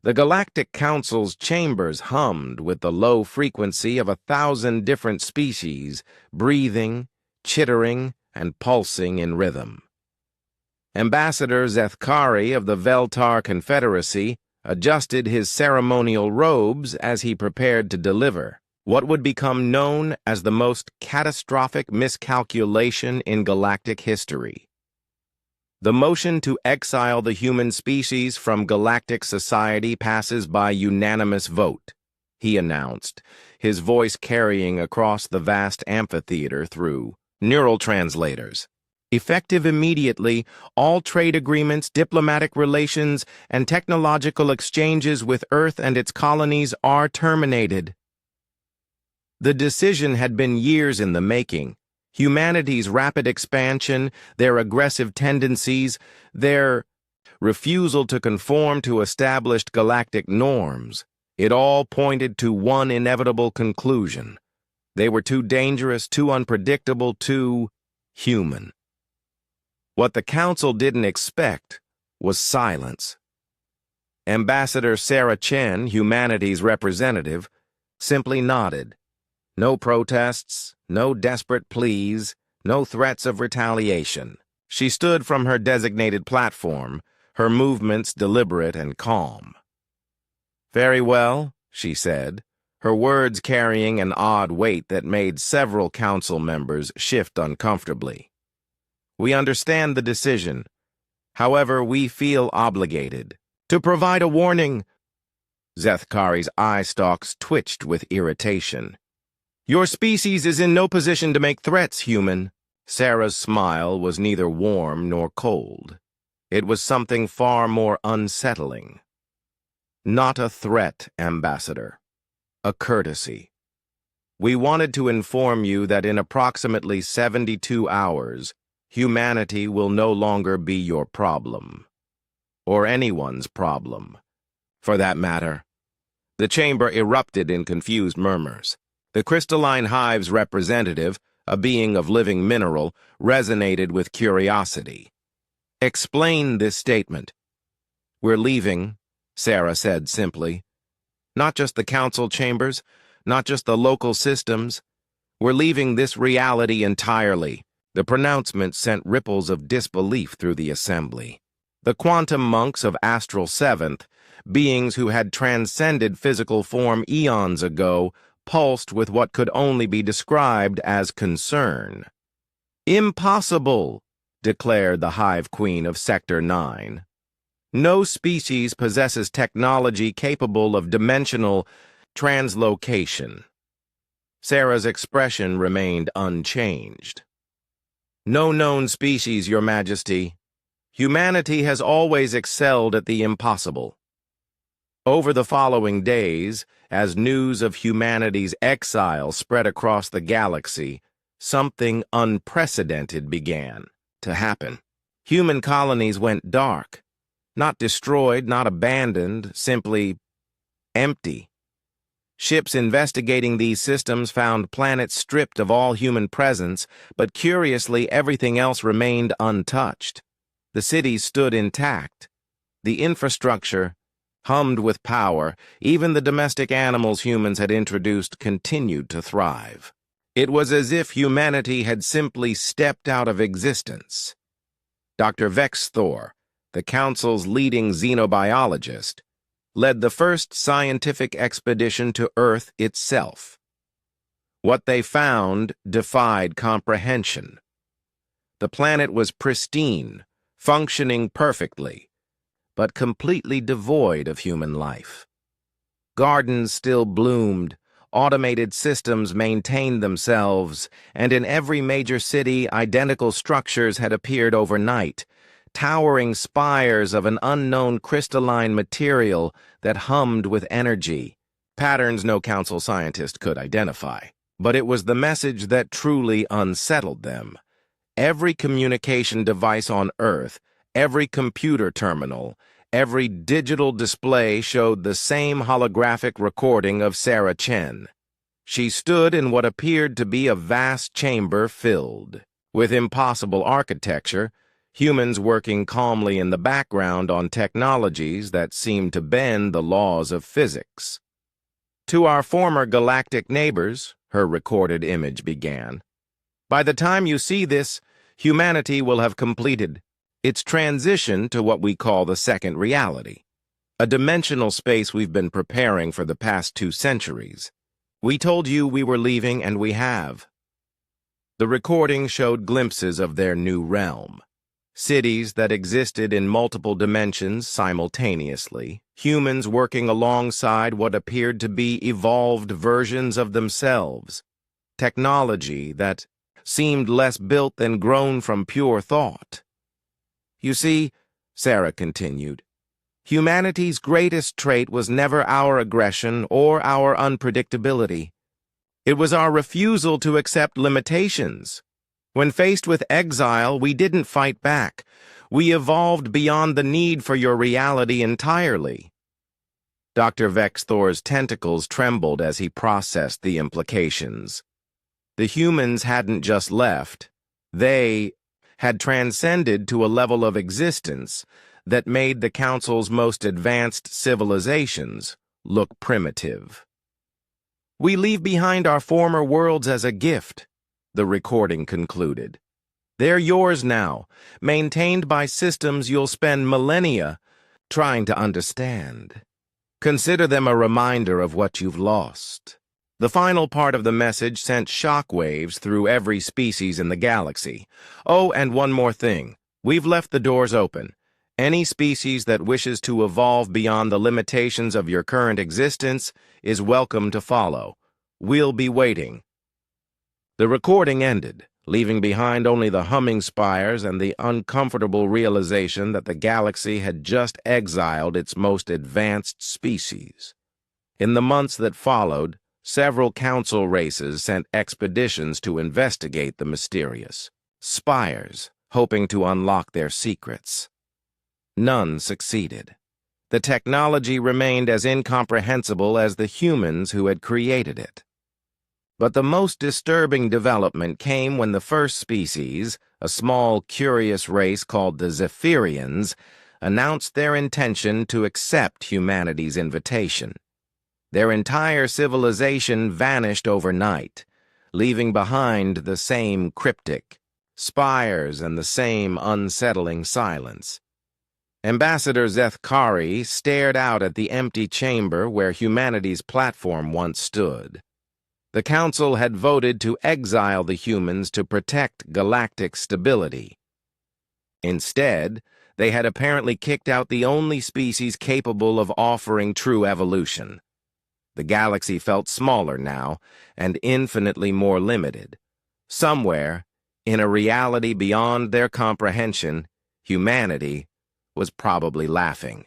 The Galactic Council's chambers hummed with the low frequency of 1,000 different species, breathing, chittering, and pulsing in rhythm. Ambassador Zethkari of the Veltar Confederacy adjusted his ceremonial robes as he prepared to deliver what would become known as the most catastrophic miscalculation in galactic history. The motion to exile the human species from galactic society passes by unanimous vote, he announced, his voice carrying across the vast amphitheater through neural translators. Effective immediately, all trade agreements, diplomatic relations, and technological exchanges with Earth and its colonies are terminated. The decision had been years in the making. Humanity's rapid expansion, their aggressive tendencies, their refusal to conform to established galactic norms, it all pointed to one inevitable conclusion. They were too dangerous, too unpredictable, too human. What the Council didn't expect was silence. Ambassador Sarah Chen, humanity's representative, simply nodded. No protests, no desperate pleas, no threats of retaliation. She stood from her designated platform, her movements deliberate and calm. "Very well," she said, her words carrying an odd weight that made several council members shift uncomfortably. "We understand the decision. However, we feel obligated to provide a warning." Zethkari's eye stalks twitched with irritation. "Your species is in no position to make threats, human." Sarah's smile was neither warm nor cold. It was something far more unsettling. "Not a threat, Ambassador. A courtesy. We wanted to inform you that in approximately 72 hours, humanity will no longer be your problem. Or anyone's problem, for that matter." The chamber erupted in confused murmurs. The crystalline hive's representative, a being of living mineral, resonated with curiosity. "Explain this statement." "We're leaving," Sarah said simply. "Not just the council chambers, not just the local systems. We're leaving this reality entirely." The pronouncement sent ripples of disbelief through the assembly. The quantum monks of Astral Seventh, beings who had transcended physical form eons ago, pulsed with what could only be described as concern. "Impossible," declared the Hive Queen of Sector 9. "No species possesses technology capable of dimensional translocation." Sarah's expression remained unchanged. "No known species, Your Majesty. Humanity has always excelled at the impossible." Over the following days, as news of humanity's exile spread across the galaxy, something unprecedented began to happen. Human colonies went dark. Not destroyed, not abandoned, simply empty. Ships investigating these systems found planets stripped of all human presence, but curiously everything else remained untouched. The cities stood intact. The infrastructure hummed with power. Even the domestic animals humans had introduced continued to thrive. It was as if humanity had simply stepped out of existence. Dr. Vex Thor, the Council's leading xenobiologist, led the first scientific expedition to Earth itself. What they found defied comprehension. The planet was pristine, functioning perfectly, but completely devoid of human life. Gardens still bloomed, automated systems maintained themselves, and in every major city identical structures had appeared overnight, towering spires of an unknown crystalline material that hummed with energy, patterns no council scientist could identify. But it was the message that truly unsettled them. Every communication device on Earth, every computer terminal, every digital display showed the same holographic recording of Sarah Chen. She stood in what appeared to be a vast chamber filled with impossible architecture, humans working calmly in the background on technologies that seemed to bend the laws of physics. To our former galactic neighbors, her recorded image began, by the time you see this, humanity will have completed its transition to what we call the second reality, a dimensional space we've been preparing for the past 2 centuries. We told you we were leaving, and we have. The recording showed glimpses of their new realm. Cities that existed in multiple dimensions simultaneously, humans working alongside what appeared to be evolved versions of themselves, technology that seemed less built than grown from pure thought. You see, Sarah continued, humanity's greatest trait was never our aggression or our unpredictability. It was our refusal to accept limitations. When faced with exile, we didn't fight back. We evolved beyond the need for your reality entirely. Dr. Vexthor's tentacles trembled as he processed the implications. The humans hadn't just left. They had transcended to a level of existence that made the Council's most advanced civilizations look primitive. We leave behind our former worlds as a gift, the recording concluded. They're yours now, maintained by systems you'll spend millennia trying to understand. Consider them a reminder of what you've lost. The final part of the message sent shockwaves through every species in the galaxy. Oh, and one more thing. We've left the doors open. Any species that wishes to evolve beyond the limitations of your current existence is welcome to follow. We'll be waiting. The recording ended, leaving behind only the humming spires and the uncomfortable realization that the galaxy had just exiled its most advanced species. In the months that followed, several council races sent expeditions to investigate the mysterious spires, hoping to unlock their secrets. None succeeded. The technology remained as incomprehensible as the humans who had created it. But the most disturbing development came when the first species, a small, curious race called the Zephyrians, announced their intention to accept humanity's invitation. Their entire civilization vanished overnight, leaving behind the same cryptic spires and the same unsettling silence. Ambassador Zethkari stared out at the empty chamber where humanity's platform once stood. The Council had voted to exile the humans to protect galactic stability. Instead, they had apparently kicked out the only species capable of offering true evolution. The galaxy felt smaller now, and infinitely more limited. Somewhere, in a reality beyond their comprehension, humanity was probably laughing.